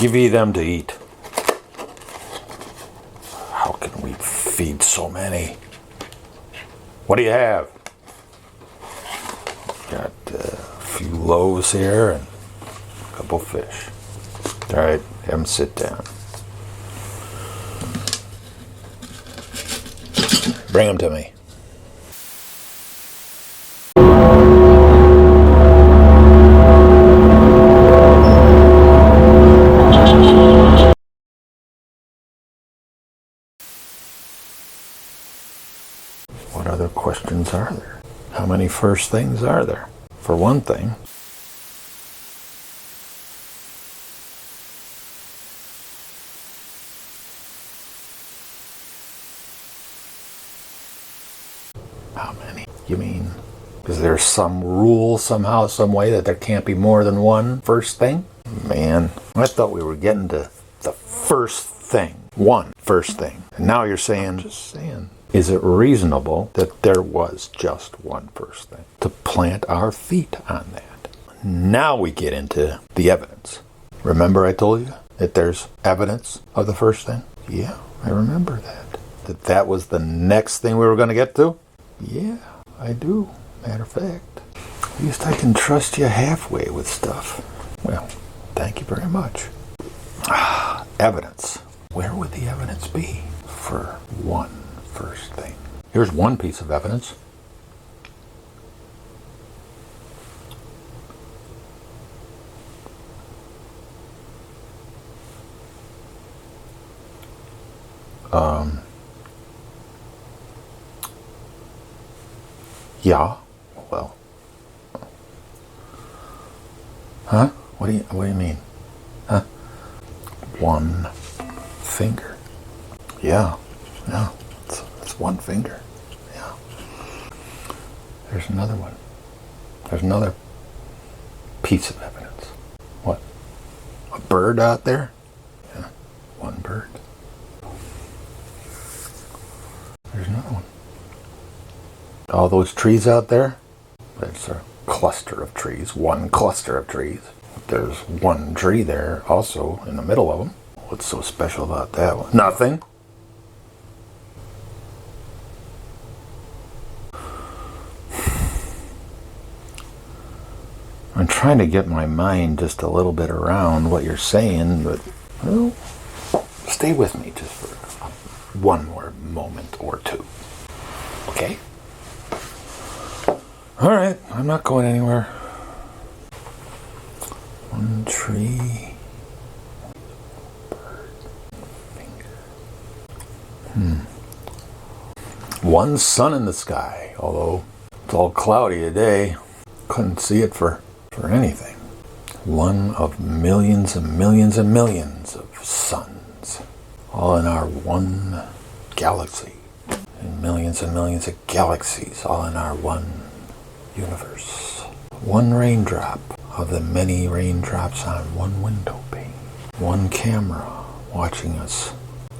give ye them to eat. How can we feed so many? What do you have? Got a few loaves here and a couple fish. All right, have them sit down. Bring them to me. What other questions are there? How many first things are there? For one thing, how many? You mean, is there some rule somehow, some way that there can't be more than one first thing? Man, I thought we were getting to the first thing. One first thing. And now you're saying, just saying, is it reasonable that there was just one first thing? To plant our feet on that. Now we get into the evidence. Remember I told you that there's evidence of the first thing? Yeah, I remember that. That was the next thing we were going to get to? Yeah, I do. Matter of fact. At least I can trust you halfway with stuff. Well, thank you very much. Evidence. Where would the evidence be for one first thing? Here's one piece of evidence. Yeah, well. Huh? What do you mean? Huh? One finger. Yeah. It's one finger. Yeah. There's another one. There's another piece of evidence. What? A bird out there? Yeah. One bird. There's another one. All those trees out there? That's a cluster of trees. One cluster of trees. There's one tree there also in the middle of them. What's so special about that one? Nothing. I'm trying to get my mind just a little bit around what you're saying, but, well, stay with me just for one more moment or two. Okay? All right, I'm not going anywhere. One tree. Bird. Finger. One sun in the sky, although it's all cloudy today. Couldn't see it for anything. One of millions and millions and millions of suns, all in our one galaxy. And millions of galaxies, all in our one universe. One raindrop of the many raindrops on one window pane. One camera watching us.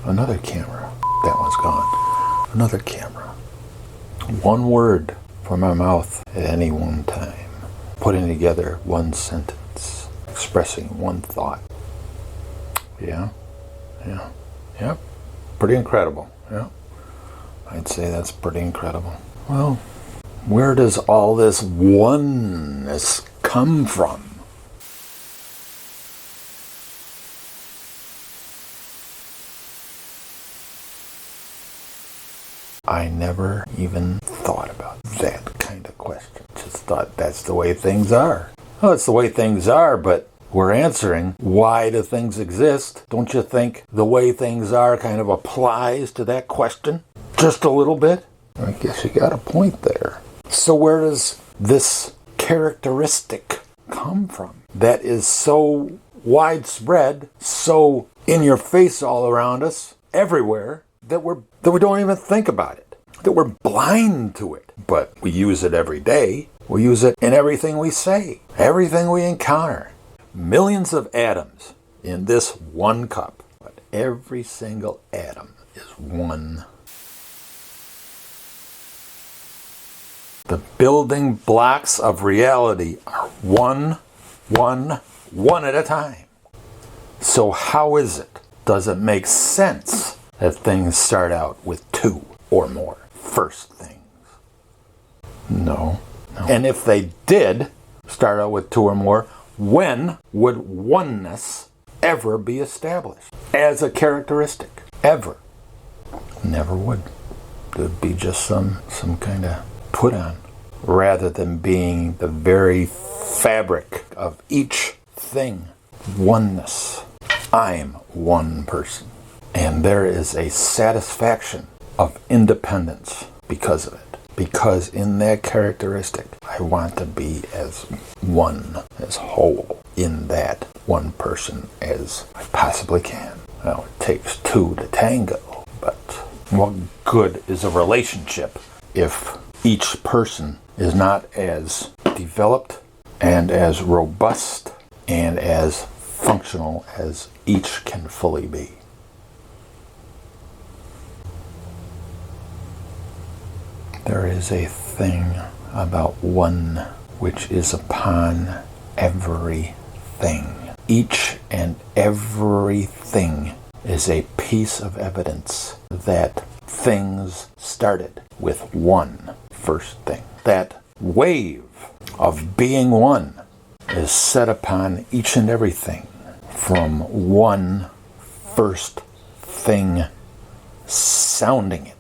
Another camera. That one's gone. Another camera. One word from my mouth at any one time. Putting together one sentence. Expressing one thought. Yeah. Pretty incredible. Yeah. I'd say that's pretty incredible. Well, where does all this oneness come from? I never even thought about that kind of question. Just thought that's the way things are. Well, it's the way things are, but we're answering why do things exist. Don't you think the way things are kind of applies to that question? Just a little bit? I guess you got a point there. So where does this characteristic come from that is so widespread, so in your face all around us, everywhere, that we don't even think about it, that we're blind to it? But we use it every day. We use it in everything we say, everything we encounter. Millions of atoms in this one cup, but every single atom is one. The building blocks of reality are one at a time. So how is it? Does it make sense that things start out with two or more first things? No. And if they did start out with two or more, when would oneness ever be established as a characteristic? Ever. Never would. It would be just some kind of put on, rather than being the very fabric of each thing. Oneness. I'm one person. And there is a satisfaction of independence because of it. Because in that characteristic, I want to be as one, as whole, in that one person as I possibly can. Now, it takes two to tango, but what good is a relationship if each person is not as developed and as robust and as functional as each can fully be? There is a thing about one which is upon everything. Each and everything is a piece of evidence that things started with one first thing. That wave of being one is set upon each and everything from one first thing sounding it.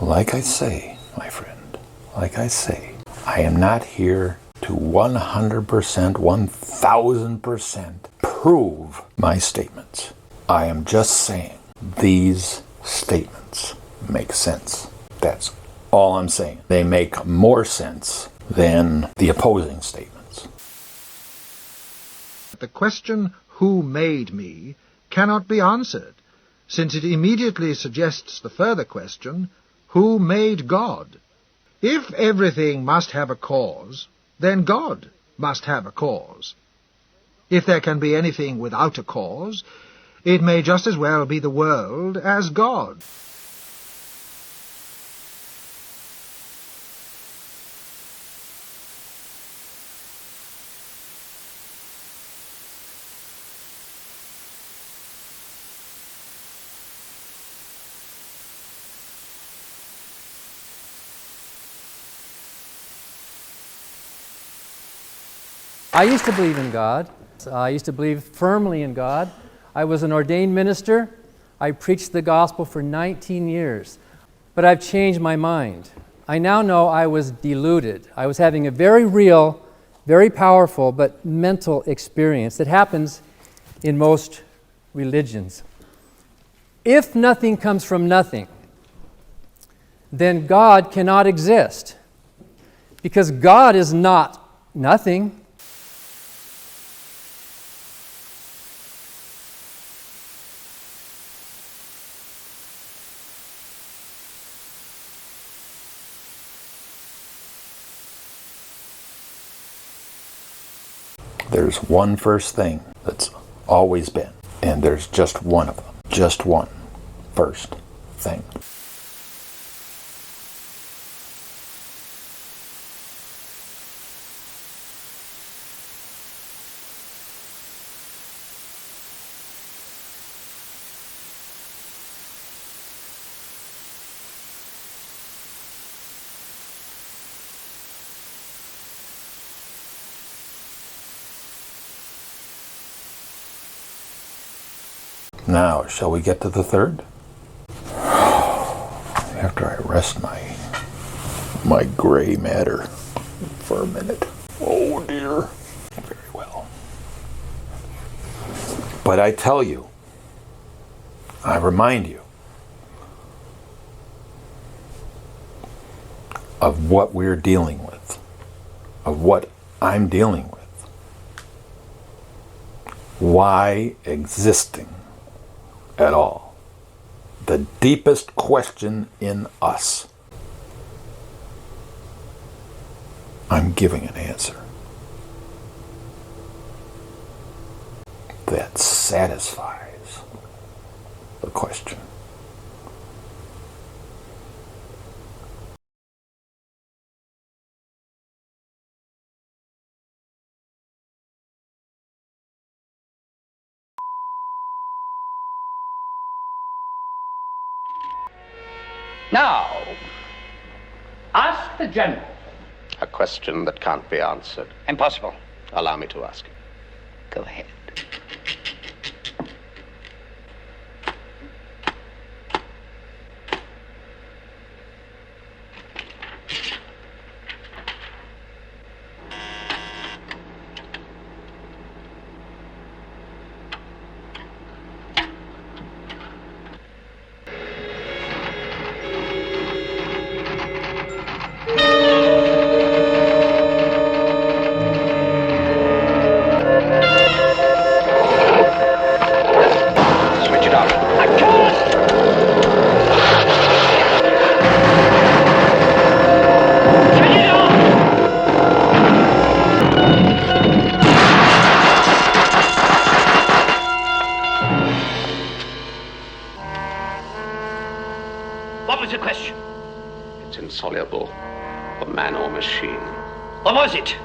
Like I say, my friend, I am not here to 100%, 1000% prove my statements. I am just saying these statements make sense. That's all I'm saying. They make more sense than the opposing statements. The question, who made me, cannot be answered, since it immediately suggests the further question, who made God? If everything must have a cause, then God must have a cause. If there can be anything without a cause, it may just as well be the world as God. I used to believe in God. I used to believe firmly in God. I was an ordained minister. I preached the gospel for 19 years. But I've changed my mind. I now know I was deluded. I was having a very real, very powerful, but mental experience that happens in most religions. If nothing comes from nothing, then God cannot exist. Because God is not nothing. There's one first thing that's always been, and there's just one of them. Just one first thing. Now, shall we get to the third? After I rest my gray matter for a minute. Oh dear. Very well. But I tell you, I remind you, of what we're dealing with, of what I'm dealing with. Why existing at all? The deepest question in us. I'm giving an answer that satisfies the question. Now, ask the general. A question that can't be answered. Impossible. Allow me to ask it. Go ahead. Switch it off. I can't! Switch it off! What was the question? It's insoluble for man or machine. What was it?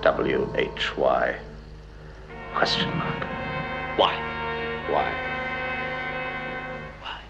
W-H-Y. Question mark. Why? Why? Why?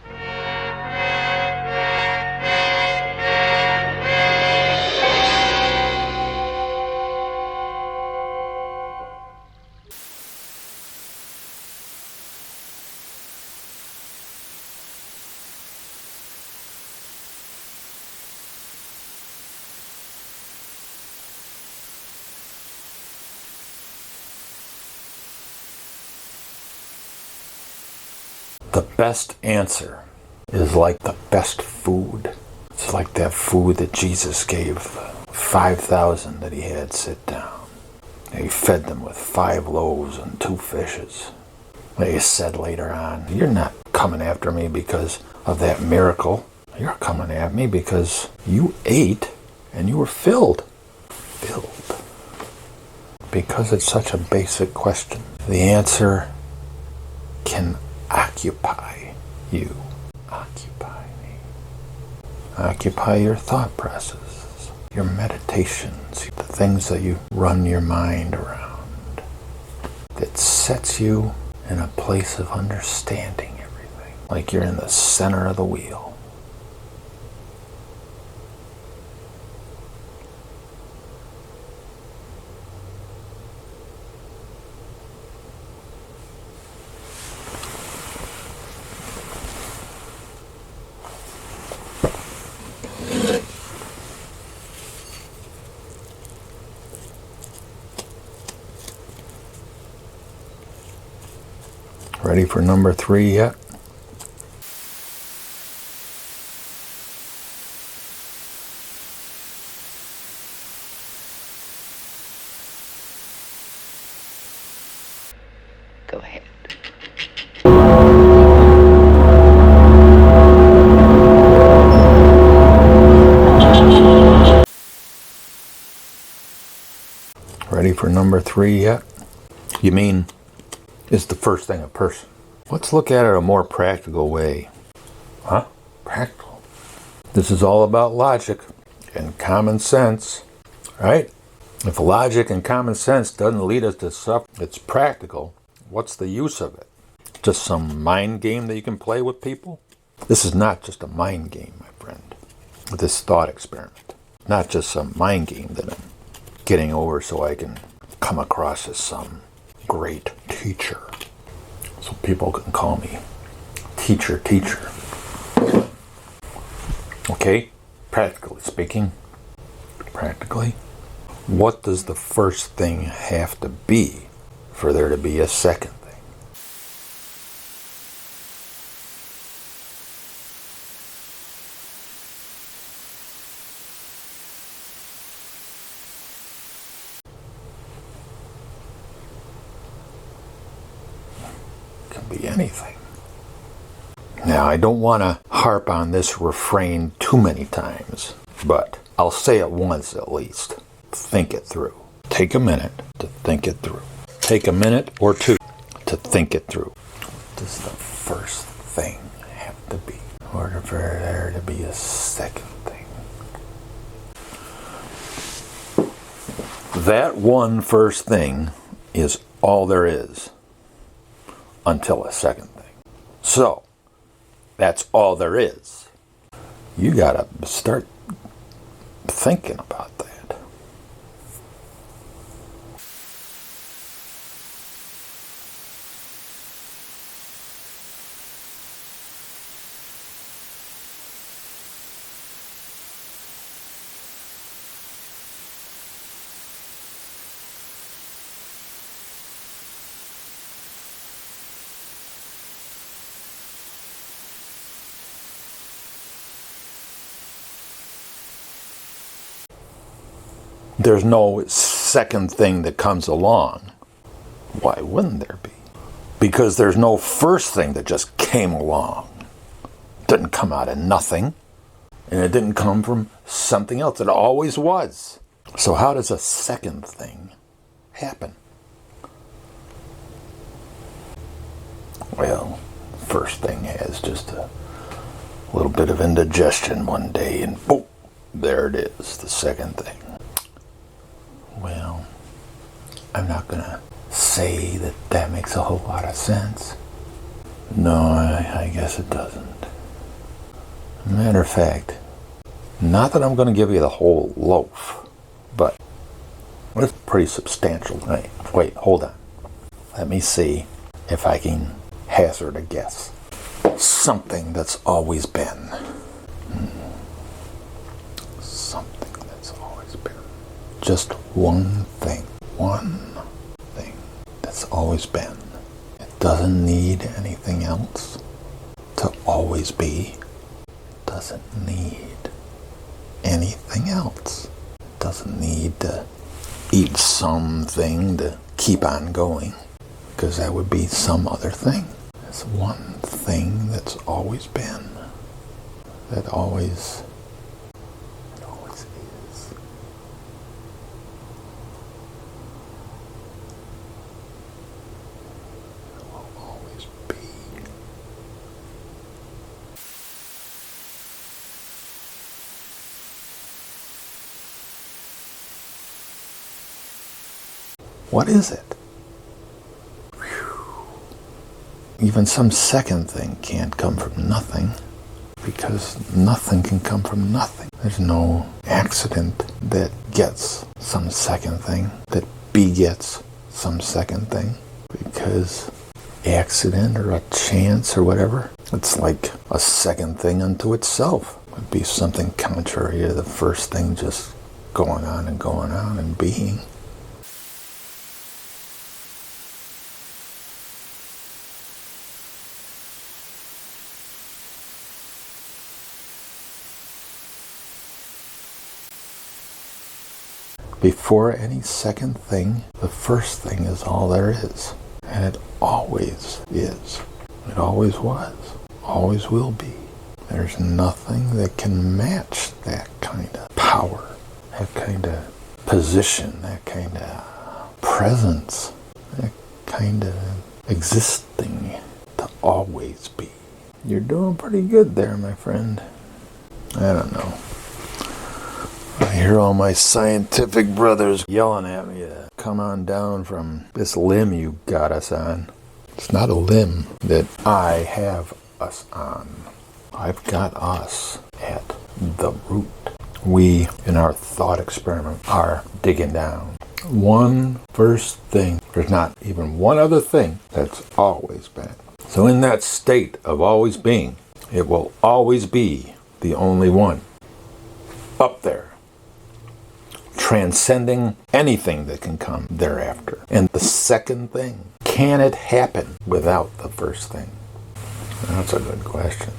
The best answer is like the best food. It's like that food that Jesus gave the 5,000 that he had sit down. He fed them with 5 loaves and 2 fishes. They said later on, "You're not coming after me because of that miracle. You're coming at me because you ate and you were filled." Filled. Because it's such a basic question. The answer can occupy you. Occupy me. Occupy your thought processes, your meditations, the things that you run your mind around. That sets you in a place of understanding everything. Like you're in the center of the wheel. Ready for number 3 yet? Go ahead. Ready for number 3 yet? You mean, is the first thing a person? Let's look at it a more practical way. Huh? Practical. This is all about logic and common sense, right? If logic and common sense doesn't lead us to stuff that's practical, what's the use of it? Just some mind game that you can play with people? This is not just a mind game, my friend. This thought experiment. Not just some mind game that I'm getting over so I can come across as some great teacher. So people can call me teacher. Okay? Practically speaking. Practically. What does the first thing have to be for there to be a second thing? be anything. Now, I don't want to harp on this refrain too many times, but I'll say it once at least. Think it through. Take a minute to think it through. Take a minute or two to think it through. What does the first thing have to be in order for there to be a second thing? That one first thing is all there is until a second thing. So, that's all there is. You gotta start thinking about that. There's no second thing that comes along. Why wouldn't there be? Because there's no first thing that just came along. It didn't come out of nothing, and it didn't come from something else. It always was. So how does a second thing happen? Well, the first thing has just a little bit of indigestion one day, and boom, there it is, the second thing. Well, I'm not going to say that that makes a whole lot of sense. No, I guess it doesn't. Matter of fact, not that I'm going to give you the whole loaf, but it's pretty substantial. Wait, hold on. Let me see if I can hazard a guess. Something that's always been. Something that's always been. Just one thing that's always been. It doesn't need anything else to always be. It doesn't need anything else. It doesn't need to eat something to keep on going, because that would be some other thing. It's one thing that's always been, that always is. Will always be. What is it? Even some second thing can't come from nothing, because nothing can come from nothing. There's no accident that gets some second thing, that begets some second thing, because accident or a chance or whatever, it's like a second thing unto itself. It would be something contrary to the first thing just going on and being. Before any second thing, the first thing is all there is. And it always is. It always was. Always will be. There's nothing that can match that kind of power, that kind of position, that kind of presence, that kind of existing to always be. You're doing pretty good there, my friend. I don't know. I hear all my scientific brothers yelling at me to come on down from this limb you got us on. It's not a limb that I have us on. I've got us at the root. We, in our thought experiment, are digging down. One first thing. There's not even one other thing that's always been. So in that state of always being, it will always be the only one. Up there. Transcending anything that can come thereafter. And the second thing, can it happen without the first thing? That's a good question.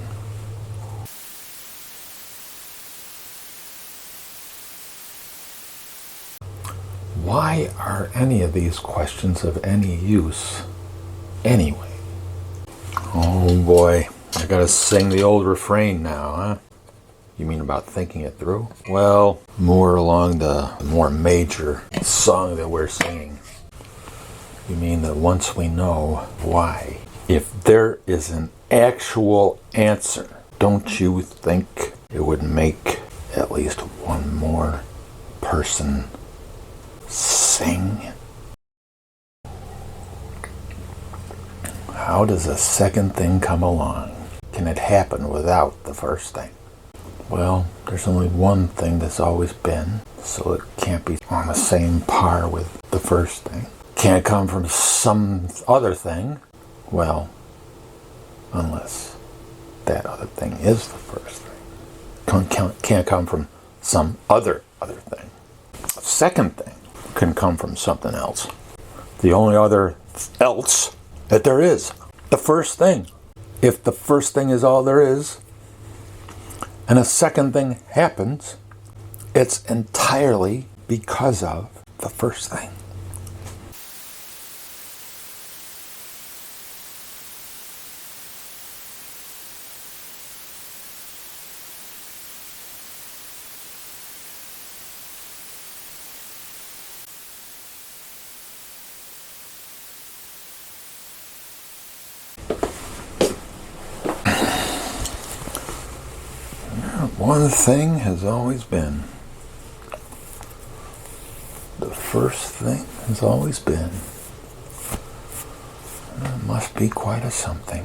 Why are any of these questions of any use anyway? Oh boy, I gotta sing the old refrain now, huh? You mean about thinking it through? Well, more along the more major song that we're singing. You mean that once we know why, if there is an actual answer, don't you think it would make at least one more person sing? How does a second thing come along? Can it happen without the first thing? Well, there's only one thing that's always been, so it can't be on the same par with the first thing. Can't come from some other thing, well, unless that other thing is the first thing. Can't come from some other thing. A second thing can come from something else. The only other else that there is, the first thing. If the first thing is all there is, and a second thing happens, it's entirely because of the first thing. One thing has always been. The first thing has always been. It must be quite a something.